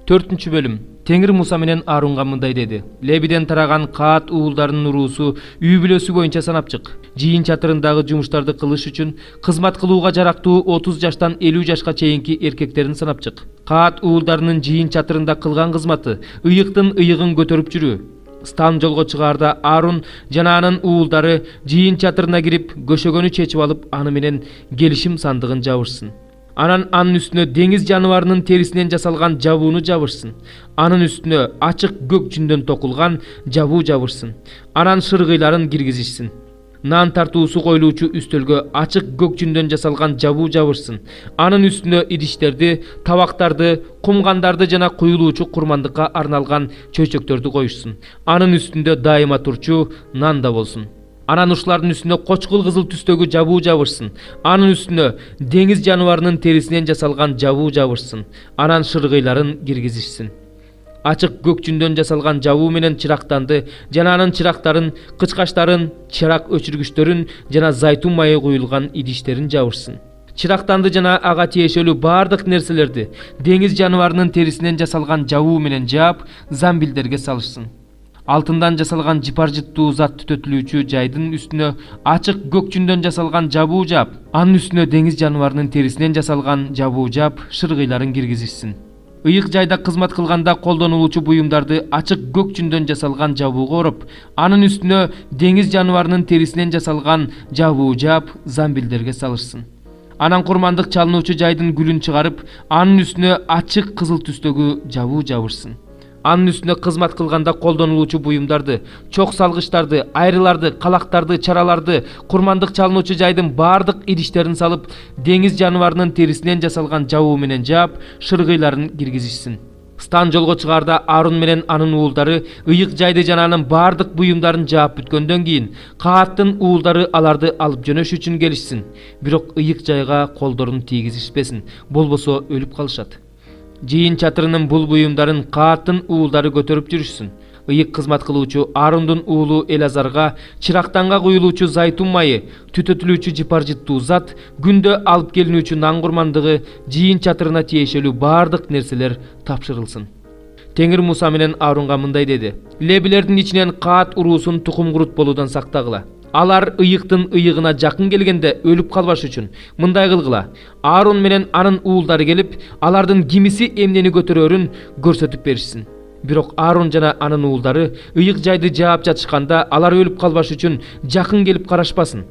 4 bölüm. Теңир Муса менен Арунга мындай деди. Лебиден тараган каат уулдарынын уруусу үй бүлөсү боюнча санап чык. Жыйын чатырындагы жумуштарды кылыш үчүн кызмат кылууга жарактуу 30 жаштан 50 жашка чейинки эркектерин санап чык. Каат уулдарынын жыйын чатырында кылган кызматы ыйыктын ыйыгын көтөрүп жүрүү. Стан жолго чыгаарда Арун жана анын уулдары жыйын чатырына кирип, көшөгөнү чечип алып, аны менен келишим сандыгын жабышсын. Анан анын үстүнө деңиз жаныбарынын терисинен жасалган жабууну жабышсын. Анын үстүнө ачык көк жүндөн токулган жабуу жабышсын. Анан шыргыйларын киргизишсин. Нан тартуусу коюлуучу үстөлгө ачык көк жүндөн жасалган жабуу жабышсын. Анын үстүнө идиштерди, табактарды, кумгандарды жана куюлуучу курмандыкка арналган чөйчөктөрдү коюшсун. Анын үстүндө дайыма турчу нан да болсун. Анан ушулардын үстүнө кочкул кызыл түстөгү жабуу жабышсын. Анын үстүнө деңиз жаныбарынын терисинен жасалган жабуу жабышсын. Анан шыргыйларын киргизишсин. Ачык көк жүндөн жасалган жабуу менен чырактанды жана анын чырактарын, кычкачтарын, чырак өчүргүчтөрүн жана зайтун майы куюлган идиштерин жабышсын. Чырактанды жана ага тиешелүү бардык нерселерди деңиз жаныбарынын терисинен жасалган жабуу менен жаап, замбилдерге салышсын. Алтындан жасалган жыпар-жыттуу зат түтөтүлүүчү жайдын үстүнө ачык көк жүндөн жасалган жабуу жаап, анын үстүнө деңиз жаныбарынын терисинен жасалган жабуу жаап, шыргыйларын киргизишсин. Ыйык жайда кызмат кылганда колдонулуучу буюмдарды ачык көк жүндөн жасалган жабууга ороп, анын үстүнө деңиз жаныбарынын терисинен жасалган жабуу жаап, замбилдерге салышсын. Анан курмандык чалынуучу жайдын гүлүн чыгарып, анын үстүнө ачык кызыл түстөгү жабуу жабышсын. Анын үстүнө кызмат кылганда колдонулуучу буюмдарды, чок салгычтарды, айрыларды, калактарды, чараларды, курмандык чалынуучу жайдын бардык идиштерин салып, деңиз жаныбарынын терисинен жасалган жабуу менен жаап, шыргыйларын киргизишсин. Стан жолго чыгаарда Арун менен анын уулдары ыйык жайды жана анын бардык буюмдарын жаап бүткөндөн кийин кааттын уулдары аларды алып жөнөш үчүн келишсин. Бирок ыйык жайга колдорун тийгизишпесин, болбосо өлүп калышат. Жыйын чатырынын бул буюмдарын кааттын уулдары көтөрүп жүрүшсүн. Ыйык кызмат кылуучу Арундун уулу Элазарга чырактанга куюлуучу зайтун майы, түтөтүлүүчү жыпар-жыттуу зат, күндө алып келинүүчү нан курмандыгы, жыйын чатырына тиешелүү бардык нерселер тапшырылсын. Теңир Муса менен Арунга мындай деди. Лебилердин ичинен каат уруусун тукум курут болуудан сактагыла. Алар ыйыктын ыйыгына жакын келгенде өлүп калбаш үчүн мындай кылгыла. Арун менен анын уулдары келип, алардын кимиси эмнени көтөрөрүн көрсөтүп беришсин. Бирок Арун жана анын уулдары ыйык жайды жаап жатышканда алар өлүп калбаш үчүн жакын келип карашпасын.